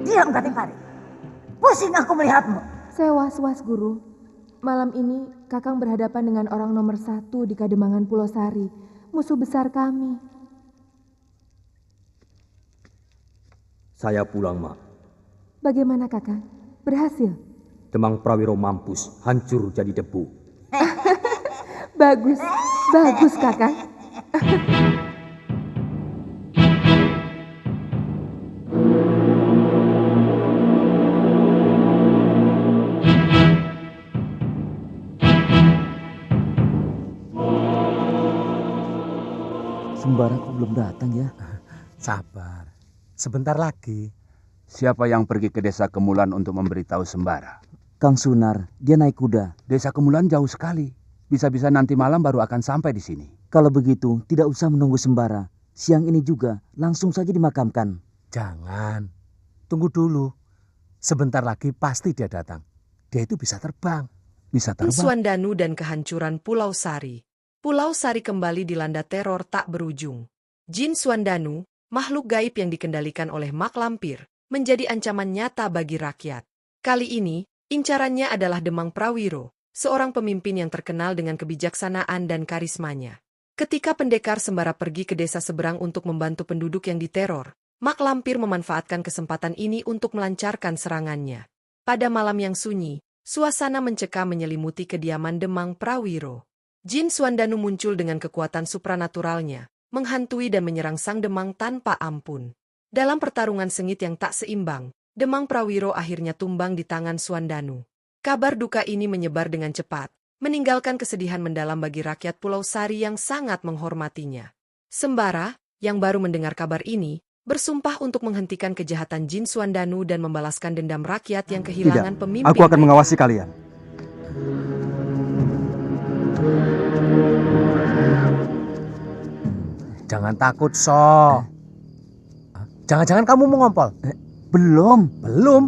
Diam, Kating-Karing. Pusing aku melihatmu. Saya was-was, Guru. Malam ini Kakang berhadapan dengan orang nomor 1 di Kademangan Pulau Sari, musuh besar kami. Saya pulang, Mak. Bagaimana, Kakang? Berhasil? Demang Prawiro mampus, hancur jadi debu. Bagus, bagus, Kakang. Sembara kok belum datang ya? Sabar, sebentar lagi. Siapa yang pergi ke desa Kemulan untuk memberitahu Sembara? Kang Sunar, dia naik kuda. Desa Kemulan jauh sekali. Bisa-bisa nanti malam baru akan sampai di sini. Kalau begitu, tidak usah menunggu Sembara. Siang ini juga, langsung saja dimakamkan. Jangan, tunggu dulu. Sebentar lagi pasti dia datang. Dia itu bisa terbang. Bisa terbang. Suandanu dan kehancuran Pulau Sari. Pulau Sari kembali dilanda teror tak berujung. Jin Suandanu, makhluk gaib yang dikendalikan oleh mak lampir, menjadi ancaman nyata bagi rakyat. Kali ini, incarannya adalah Demang Prawiro, seorang pemimpin yang terkenal dengan kebijaksanaan dan karismanya. Ketika pendekar Sembara pergi ke desa seberang untuk membantu penduduk yang diteror, mak lampir memanfaatkan kesempatan ini untuk melancarkan serangannya. Pada malam yang sunyi, suasana mencekam menyelimuti kediaman Demang Prawiro. Jin Suandanu muncul dengan kekuatan supranaturalnya, menghantui dan menyerang sang Demang tanpa ampun. Dalam pertarungan sengit yang tak seimbang, Demang Prawiro akhirnya tumbang di tangan Suandanu. Kabar duka ini menyebar dengan cepat, meninggalkan kesedihan mendalam bagi rakyat Pulau Sari yang sangat menghormatinya. Sembara, yang baru mendengar kabar ini, bersumpah untuk menghentikan kejahatan Jin Suandanu dan membalaskan dendam rakyat yang kehilangan pemimpin. Aku akan mengawasi kalian. Jangan takut, So. Jangan-jangan kamu mau ngompol? Belum. Belum?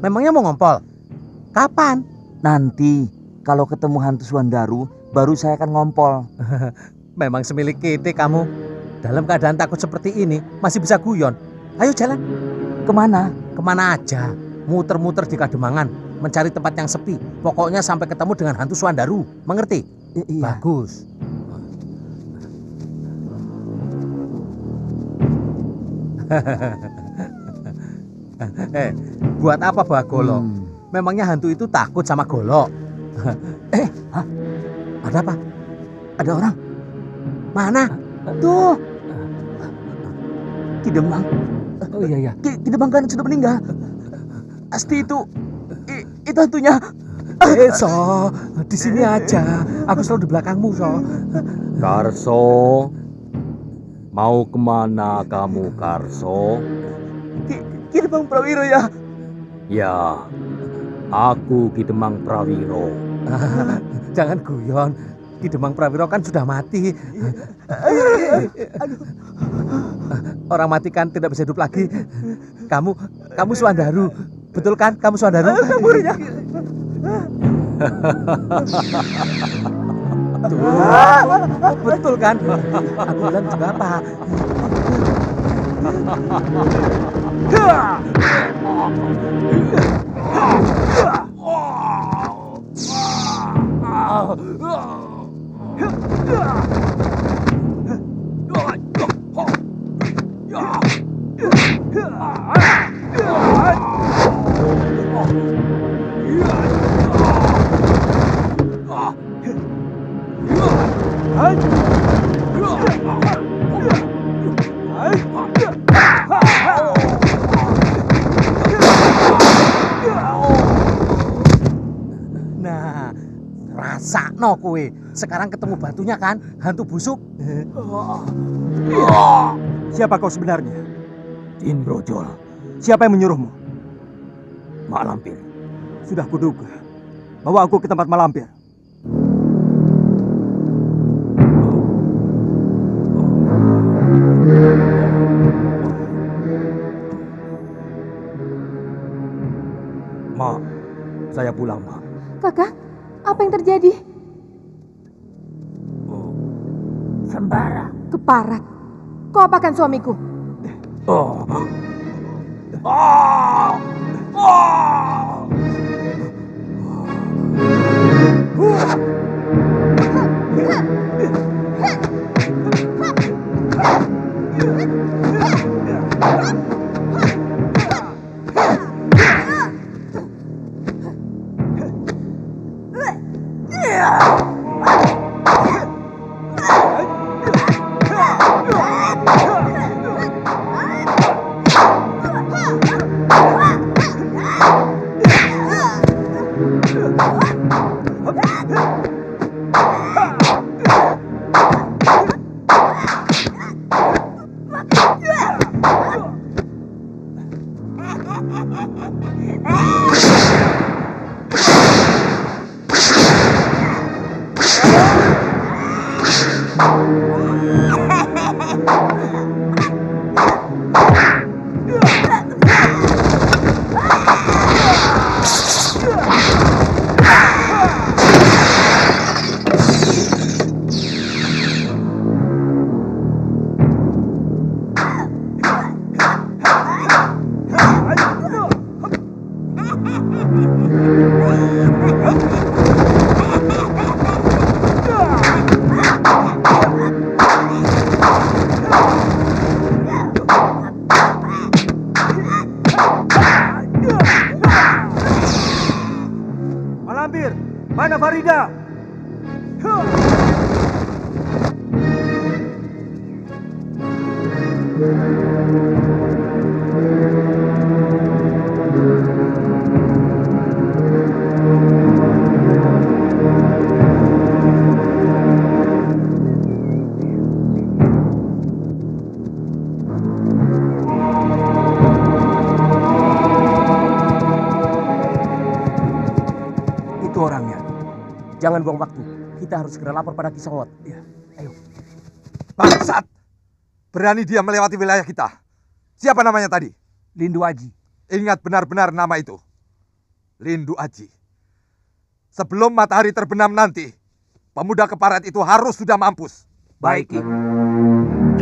Memangnya mau ngompol? Kapan? Nanti, kalau ketemu hantu Suandaru, baru saya akan ngompol. Memang semilik kita kamu. Dalam keadaan takut seperti ini, masih bisa guyon. Ayo jalan. Kemana? Kemana aja. Muter-muter di Kademangan, mencari tempat yang sepi. Pokoknya sampai ketemu dengan hantu Suandaru. Mengerti? Iya. Bagus. Buat apa bawa golok? Memangnya hantu itu takut sama golok? Ada apa? Ada orang. Mana? Tuh. Ki Demang. Oh iya. Ki Demang kan sudah meninggal. Pasti itu hantunya. So, di sini aja. Aku selalu di belakangmu, So. Karso, mau kemana kamu, Karso? Ki Demang Prawiro ya. Ya, aku Ki Demang Prawiro. Jangan guyon. Ki Demang Prawiro kan sudah mati. Orang mati kan tidak bisa hidup lagi. Kamu Suandaru. Betul kan? Kamu Suandaru? Muridnya. Betul kan? Aku bilang juga apa? Nah, rasakno kowe. Sekarang ketemu batunya kan, hantu busuk. Siapa kau sebenarnya? Jin Brojol, Siapa yang menyuruhmu? Mak Lampir. Sudah kuduga. Bawa aku ke tempat Malampir. Mak, saya pulang, Mak. Kakak, apa yang terjadi? Sembara. Keparat. Kau apakan suamiku? Oh. Malampir, mana Farida? Itu orangnya. Jangan buang waktu. Kita harus segera lapor pada Kisowot. Ya, ayo. Bangsat! Berani dia melewati wilayah kita. Siapa namanya tadi? Lindu Aji. Ingat benar-benar nama itu. Lindu Aji. Sebelum matahari terbenam nanti, pemuda keparat itu harus sudah mampus. Baik, Ki.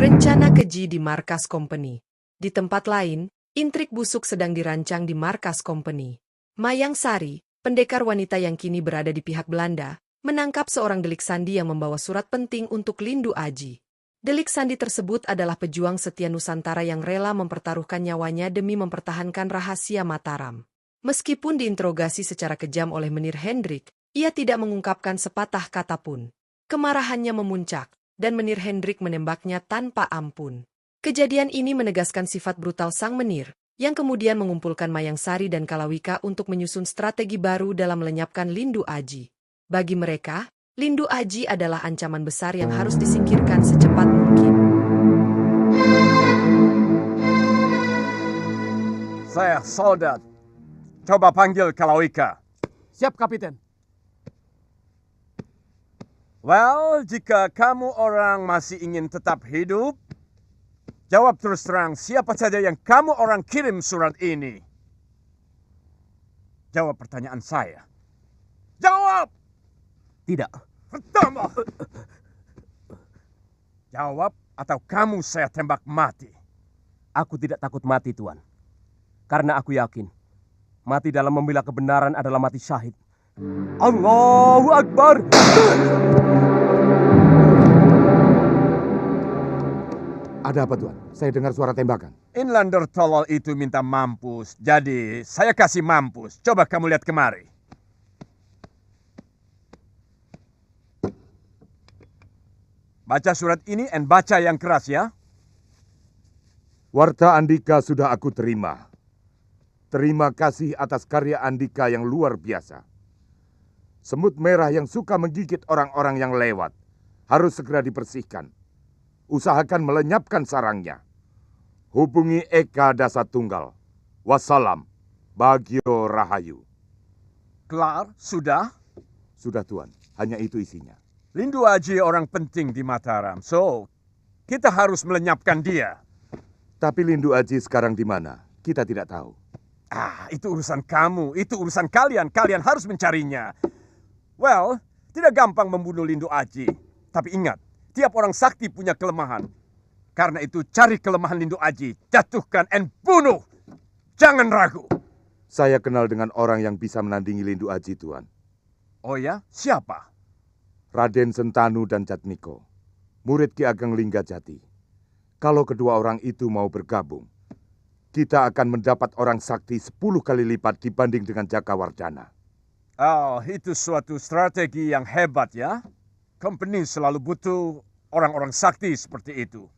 Rencana keji di markas company. Di tempat lain, intrik busuk sedang dirancang di markas company. Mayang Sari, pendekar wanita yang kini berada di pihak Belanda, menangkap seorang delik sandi yang membawa surat penting untuk Lindu Aji. Delik sandi tersebut adalah pejuang setia Nusantara yang rela mempertaruhkan nyawanya demi mempertahankan rahasia Mataram. Meskipun diinterogasi secara kejam oleh Menir Hendrik, ia tidak mengungkapkan sepatah kata pun. Kemarahannya memuncak, dan Menir Hendrik menembaknya tanpa ampun. Kejadian ini menegaskan sifat brutal sang Menir, yang kemudian mengumpulkan Mayang Sari dan Kalawika untuk menyusun strategi baru dalam melenyapkan Lindu Aji. Bagi mereka, Lindu Aji adalah ancaman besar yang harus disingkirkan secepat mungkin. Saya soldat coba panggil Kalawika. Siap, Kapiten. Well, jika kamu orang masih ingin tetap hidup, jawab terus terang siapa saja yang kamu orang kirim surat ini. Jawab pertanyaan saya. Jawab! Tidak. Pertama. Jawab atau kamu saya tembak mati. Aku tidak takut mati, Tuan. Karena aku yakin, mati dalam membela kebenaran adalah mati syahid. Allahu Akbar! Ada apa, Tuan? Saya dengar suara tembakan. Inlander tolol itu minta mampus. Jadi, saya kasih mampus. Coba kamu lihat kemari. Baca surat ini dan baca yang keras ya. Warta Andika sudah aku terima. Terima kasih atas karya Andika yang luar biasa. Semut merah yang suka menggigit orang-orang yang lewat harus segera dibersihkan. Usahakan melenyapkan sarangnya. Hubungi Eka Dasatunggal. Wassalam. Bagio Rahayu. Kelar? Sudah? Sudah, Tuan. Hanya itu isinya. Lindu Aji orang penting di Mataram. So, kita harus melenyapkan dia. Tapi Lindu Aji sekarang di mana? Kita tidak tahu. Itu urusan kamu. Itu urusan kalian. Kalian harus mencarinya. Well, tidak gampang membunuh Lindu Aji. Tapi ingat, tiap orang sakti punya kelemahan. Karena itu cari kelemahan Lindu Aji. Jatuhkan dan bunuh. Jangan ragu. Saya kenal dengan orang yang bisa menandingi Lindu Aji, Tuan. Oh ya? Siapa? Raden Sentanu dan Jatmiko. Murid Ki Ageng Linggajati. Kalau kedua orang itu mau bergabung, kita akan mendapat orang sakti 10 kali lipat dibanding dengan Jakawardhana. Oh, itu suatu strategi yang hebat ya. Company selalu butuh orang-orang sakti seperti itu.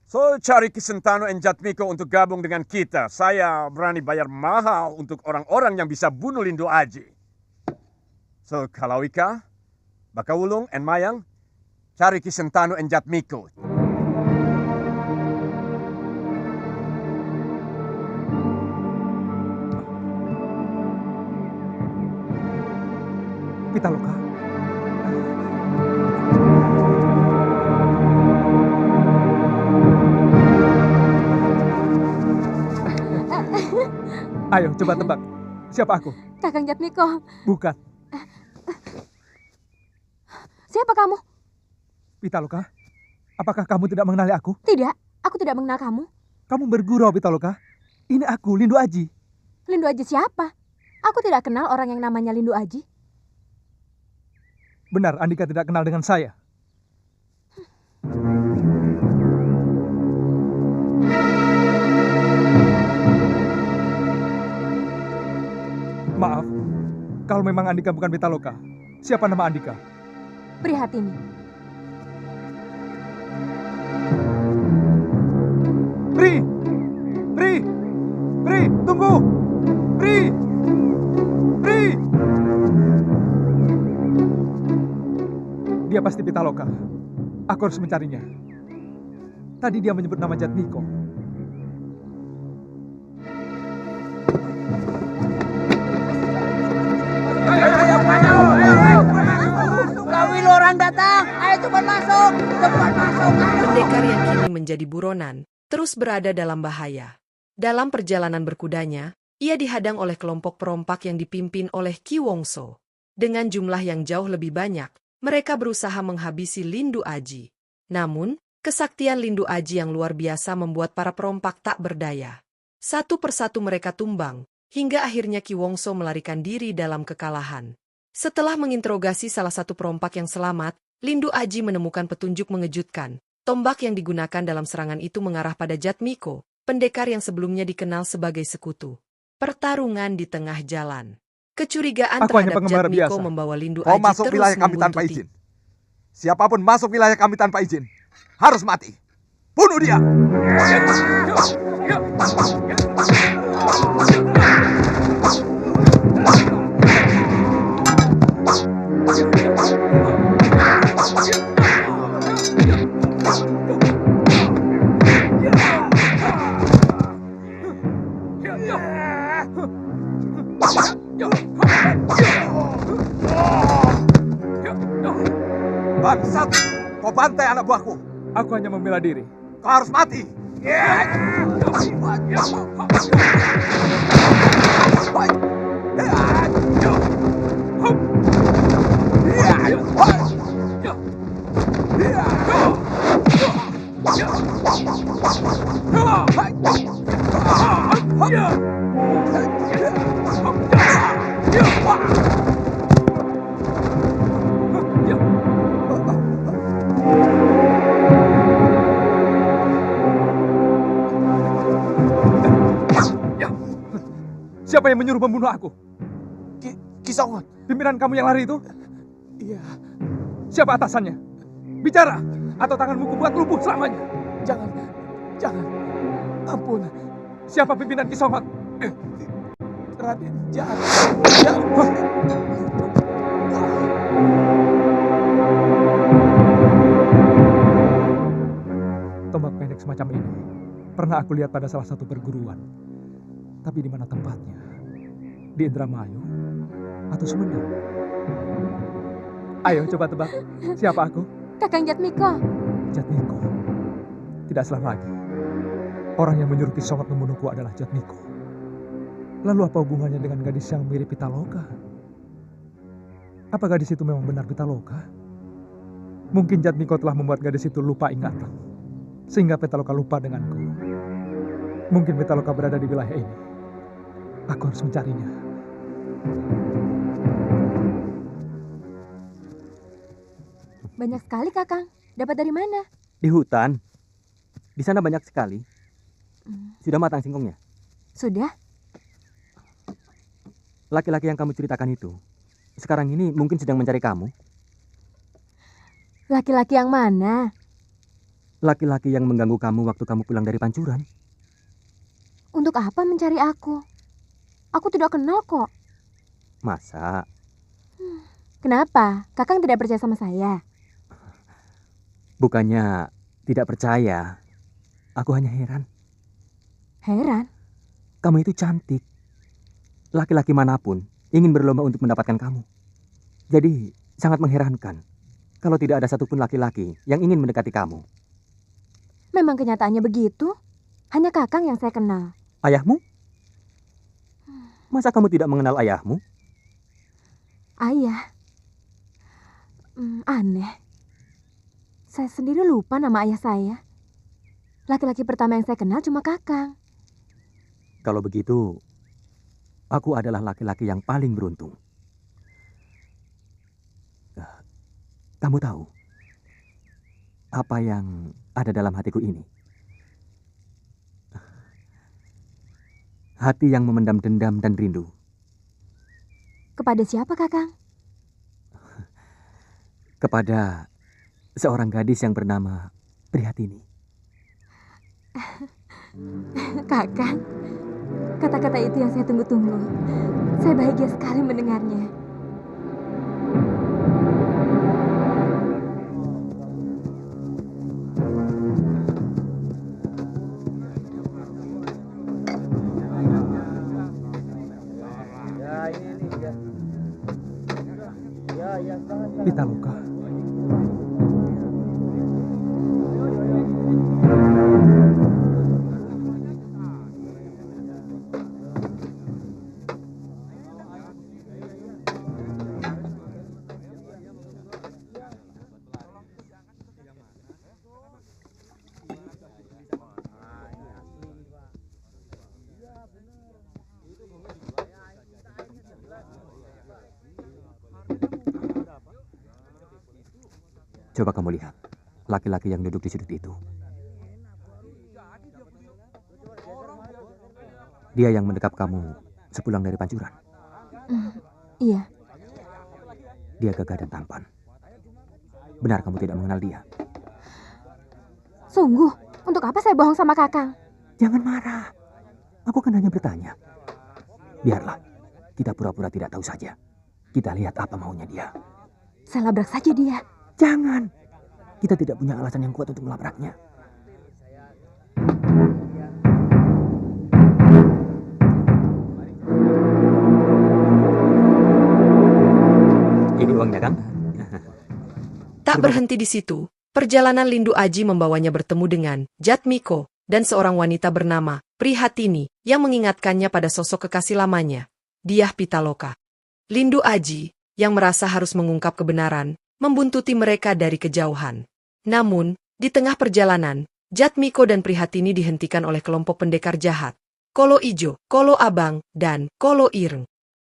So, cari Ki Sentanu dan Jatmiko untuk gabung dengan kita. Saya berani bayar mahal untuk orang-orang yang bisa bunuh Lindu Aji. So, Kalawika, Bakawulung and Mayang, cari Ki Sentanu and Jatmiko. Pitaloka. Ayo, coba tebak. Siapa aku? Kakang Jatmiko. Bukan. Siapa kamu? Pitaloka, apakah kamu tidak mengenali aku? Tidak, aku tidak mengenal kamu. Kamu bergurau, Pitaloka. Ini aku, Lindu Aji. Lindu Aji siapa? Aku tidak kenal orang yang namanya Lindu Aji. Benar, Andika tidak kenal dengan saya. Maaf, kalau memang Andika bukan Pitaloka, siapa nama Andika? Prihatini. Pri! Pri! Pri! Tunggu! Pri! Pri! Dia pasti Pitaloka. Aku harus mencarinya. Tadi dia menyebut nama Jatmiko. Kawin orang datang, ayo cepat masuk, cepat masuk. Pendekar yang kini menjadi buronan, terus berada dalam bahaya. Dalam perjalanan berkudanya, ia dihadang oleh kelompok perompak yang dipimpin oleh Ki Wongso. Dengan jumlah yang jauh lebih banyak, mereka berusaha menghabisi Lindu Aji. Namun, kesaktian Lindu Aji yang luar biasa membuat para perompak tak berdaya. Satu persatu mereka tumbang, hingga akhirnya Ki Wongso melarikan diri dalam kekalahan. Setelah menginterogasi salah satu perompak yang selamat, Lindu Aji menemukan petunjuk mengejutkan. Tombak yang digunakan dalam serangan itu mengarah pada Jatmiko, pendekar yang sebelumnya dikenal sebagai sekutu. Pertarungan di tengah jalan. Kecurigaan terhadap Jatmiko membawa Lindu Aji masuk terus wilayah kami tanpa membuntuti. izin. Siapapun masuk wilayah kami tanpa izin, harus mati. Bunuh dia! Bangsat, kau bantai anak buahku. Aku hanya membela diri. Kau harus mati. Siapa yang menyuruh membunuh aku? Kisongot. Pimpinan kamu yang lari itu? Iya. Siapa atasannya? Bicara, atau tanganmu kubuat lumpuh selamanya. Jangan. Ampun. Siapa pimpinan Kisongot? Raden, jangan. Tombak pendek semacam ini pernah aku lihat pada salah satu perguruan. Tapi di mana tempatnya? Di Indramayu atau Sumedang? Ayo coba tebak, siapa aku? Kakang Jatmiko. Jatmiko. Tidak salah lagi. Orang yang menyuruh Kisongot membunuhku adalah Jatmiko. Lalu apa hubungannya dengan gadis yang mirip Pitaloka? Apa gadis itu memang benar Pitaloka? Mungkin Jatmiko telah membuat gadis itu lupa ingatan, sehingga Pitaloka lupa denganku. Mungkin Pitaloka berada di wilayah ini. Aku harus mencarinya. Banyak sekali, Kakang. Dapat dari mana? Di hutan. Di sana banyak sekali. Sudah matang singkongnya? Sudah. Laki-laki yang kamu ceritakan itu, sekarang ini mungkin sedang mencari kamu. Laki-laki yang mana? Laki-laki yang mengganggu kamu waktu kamu pulang dari pancuran. Untuk apa mencari aku? Aku tidak kenal kok. Masa? Kenapa? Kakang tidak percaya sama saya? Bukannya tidak percaya. Aku hanya heran. Heran? Kamu itu cantik. Laki-laki manapun ingin berlomba untuk mendapatkan kamu. Jadi sangat mengherankan kalau tidak ada satupun laki-laki yang ingin mendekati kamu. Memang kenyataannya begitu. Hanya Kakang yang saya kenal. Ayahmu? Masa kamu tidak mengenal ayahmu? Ayah? Aneh. Saya sendiri lupa nama ayah saya. Laki-laki pertama yang saya kenal cuma Kakang. Kalau begitu, aku adalah laki-laki yang paling beruntung. Kamu tahu apa yang ada dalam hatiku ini? Hati yang memendam dendam dan rindu. Kepada siapa, Kakang? Kepada seorang gadis yang bernama Prihatini. Kakang, kata-kata itu yang saya tunggu-tunggu. Saya bahagia sekali mendengarnya. Pitaloka. Coba kamu lihat laki-laki yang duduk di sudut itu. Dia yang mendekap kamu sepulang dari pancuran. Iya. Dia gagah dan tampan. Benar kamu tidak mengenal dia? Sungguh, untuk apa saya bohong sama Kakang? Jangan marah. Aku kan hanya bertanya. Biarlah, kita pura-pura tidak tahu saja. Kita lihat apa maunya dia. Saya labrak saja dia. Jangan. Kita tidak punya alasan yang kuat untuk melabraknya. uangnya kan? Tak berhenti di situ, perjalanan Lindu Aji membawanya bertemu dengan Jatmiko dan seorang wanita bernama Prihatini yang mengingatkannya pada sosok kekasih lamanya, Dyah Pitaloka. Lindu Aji, yang merasa harus mengungkap kebenaran, membuntuti mereka dari kejauhan. Namun, di tengah perjalanan, Jatmiko dan Prihatini dihentikan oleh kelompok pendekar jahat, Kolo Ijo, Kolo Abang, dan Kolo Ireng.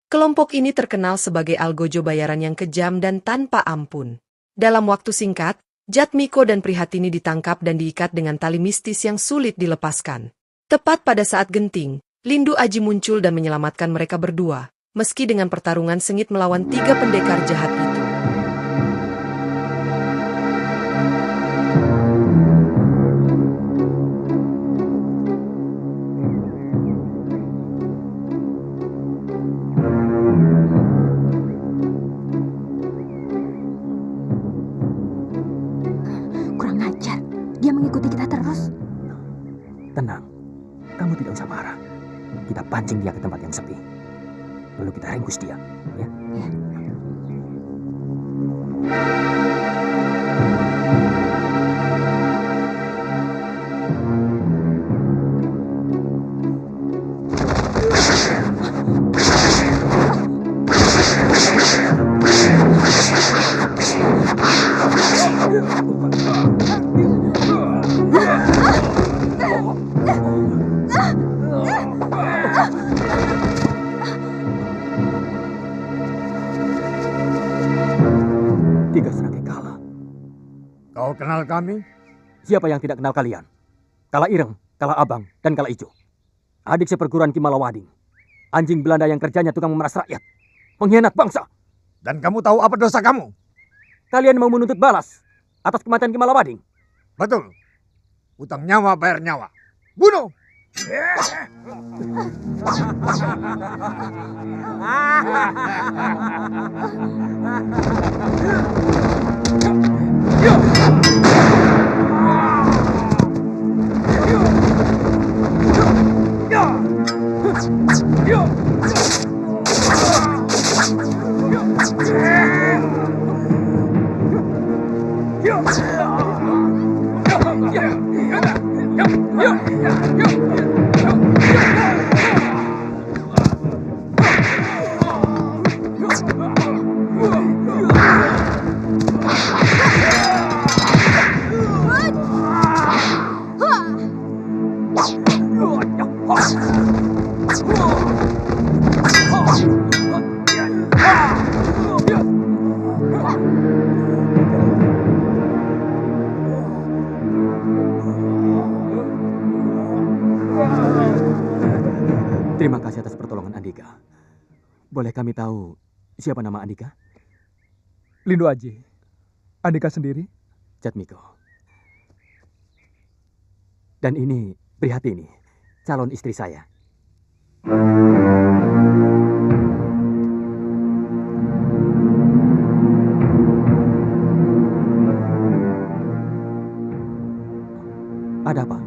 Kelompok ini terkenal sebagai algojo bayaran yang kejam dan tanpa ampun. Dalam waktu singkat, Jatmiko dan Prihatini ditangkap dan diikat dengan tali mistis yang sulit dilepaskan. Tepat pada saat genting, Lindu Aji muncul dan menyelamatkan mereka berdua, meski dengan pertarungan sengit melawan 3 pendekar jahat itu. Kurang ajar, dia mengikuti kita terus. Tenang, kamu tidak usah marah. Kita pancing dia ke tempat yang sepi. Lalu kita ringkus dia, ya? Tiga serangkai kalah. Kau kenal kami? Siapa yang tidak kenal kalian? Kala Ireng, Kala Abang, dan Kala Ijo. Adik seperguruan Ki Malawading. Anjing Belanda yang kerjanya tukang memeras rakyat. Pengkhianat bangsa. Dan kamu tahu apa dosa kamu? Kalian mau menuntut balas atas kematian Ki Malawading? Betul. Utang nyawa bayar nyawa. Bunuh! Terima kasih atas pertolongan Andika. Boleh kami tahu siapa nama Andika? Lindu Aji. Andika sendiri? Jatmiko. Dan ini Prihatini, calon istri saya. Ada apa?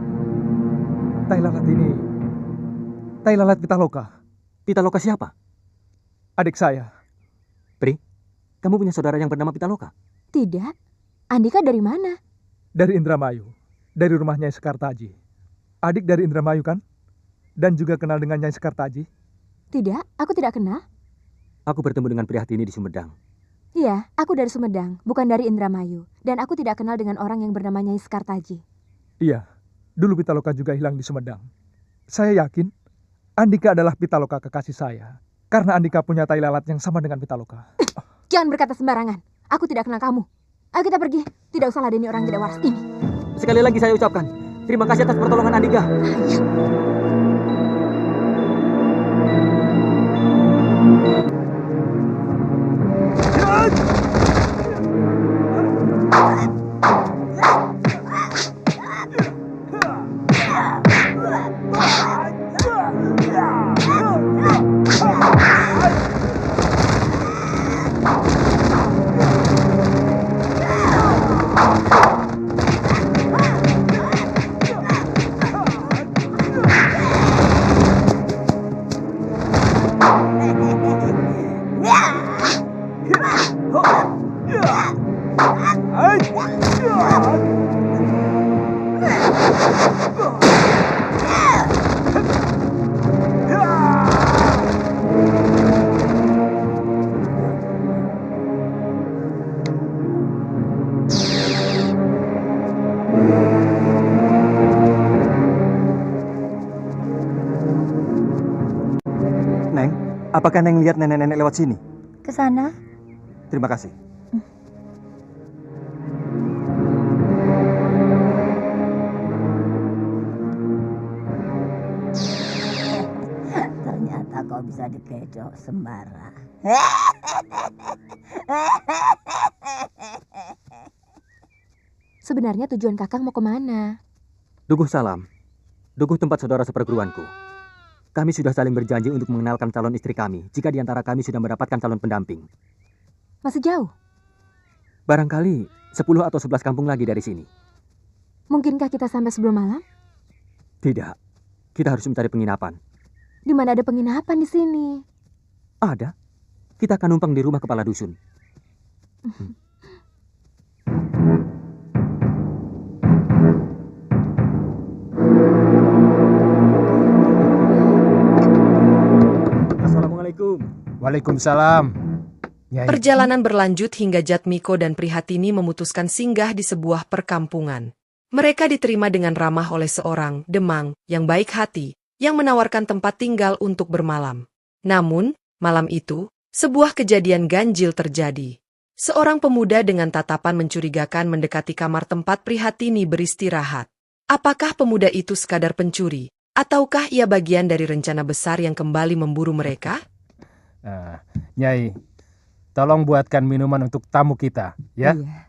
Tai lalat Pitaloka. Pitaloka siapa? Adik saya. Pri, kamu punya saudara yang bernama Pitaloka? Tidak. Andika dari mana? Dari Indramayu. Dari rumah Nyai Sekartaji. Adik dari Indramayu kan? Dan juga kenal dengan Nyai Sekartaji? Tidak, aku tidak kenal. Aku bertemu dengan Prihatini di Sumedang. Iya, aku dari Sumedang, bukan dari Indramayu. Dan aku tidak kenal dengan orang yang bernama Nyai Sekartaji. Iya, dulu Pitaloka juga hilang di Sumedang. Saya yakin Andika adalah Pitaloka kekasih saya. Karena Andika punya tai lalat yang sama dengan Pitaloka. Jangan berkata sembarangan. Aku tidak kenal kamu. Ayo kita pergi. Tidak usah ladeni orang tidak waras ini. Sekali lagi saya ucapkan, terima kasih atas pertolongan Andika. Apakah Neng lihat nenek-nenek lewat sini? Ke sana? Terima kasih. Ternyata kau bisa dikecoh sembara. Sebenarnya tujuan Kakang mau kemana? Dukuh Salam. Dukuh tempat saudara seperguruanku. Kami sudah saling berjanji untuk mengenalkan calon istri kami jika di antara kami sudah mendapatkan calon pendamping. Masih jauh? Barangkali 10 atau 11 kampung lagi dari sini. Mungkinkah kita sampai sebelum malam? Tidak. Kita harus mencari penginapan. Di mana ada penginapan di sini? Ada. Kita akan numpang di rumah kepala dusun. Assalamualaikum. Waalaikumsalam. Nyai. Perjalanan berlanjut hingga Jatmiko dan Prihatini memutuskan singgah di sebuah perkampungan. Mereka diterima dengan ramah oleh seorang demang yang baik hati, yang menawarkan tempat tinggal untuk bermalam. Namun, malam itu, sebuah kejadian ganjil terjadi. Seorang pemuda dengan tatapan mencurigakan mendekati kamar tempat Prihatini beristirahat. Apakah pemuda itu sekadar pencuri, ataukah ia bagian dari rencana besar yang kembali memburu mereka? Nyai, tolong buatkan minuman untuk tamu kita, ya. Iya.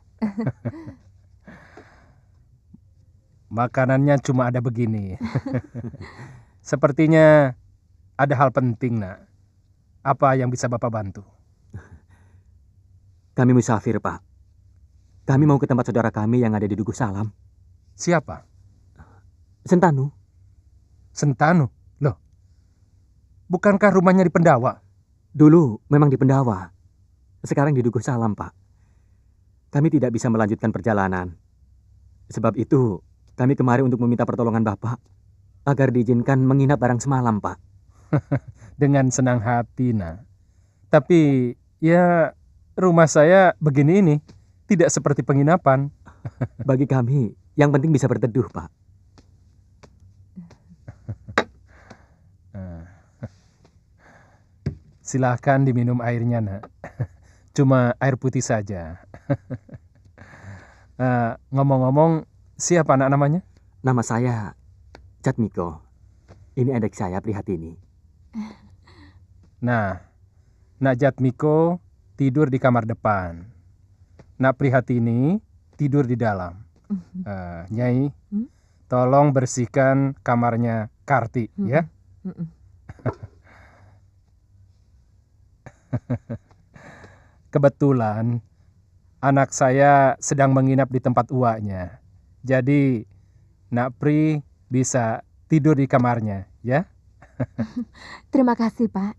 Makanannya cuma ada begini. Sepertinya ada hal penting, Nak. Apa yang bisa Bapak bantu? Kami musafir, Pak. Kami mau ke tempat saudara kami yang ada di Dukuh Salam. Siapa? Sentanu. Sentanu? Loh, bukankah rumahnya di Pendawa? Dulu memang di Pendawa. Sekarang di Dukuh Salam, Pak. Kami tidak bisa melanjutkan perjalanan. Sebab itu, kami kemari untuk meminta pertolongan Bapak agar diizinkan menginap barang semalam, Pak. Dengan senang hati, Nak. Tapi, ya, rumah saya begini ini. Tidak seperti penginapan. Bagi kami, yang penting bisa berteduh, Pak. Silahkan diminum airnya, Nak. Cuma air putih saja. Ngomong-ngomong, siapa anak namanya? Nama saya Jatmiko. Ini adik saya Prihatini. Nah, Nak Jatmiko tidur di kamar depan. Nak Prihatini tidur di dalam. Nyai, tolong bersihkan kamarnya Karti, ya. Kebetulan anak saya sedang menginap di tempat uaknya. Jadi Nak Pri bisa tidur di kamarnya, ya. Terima kasih, Pak.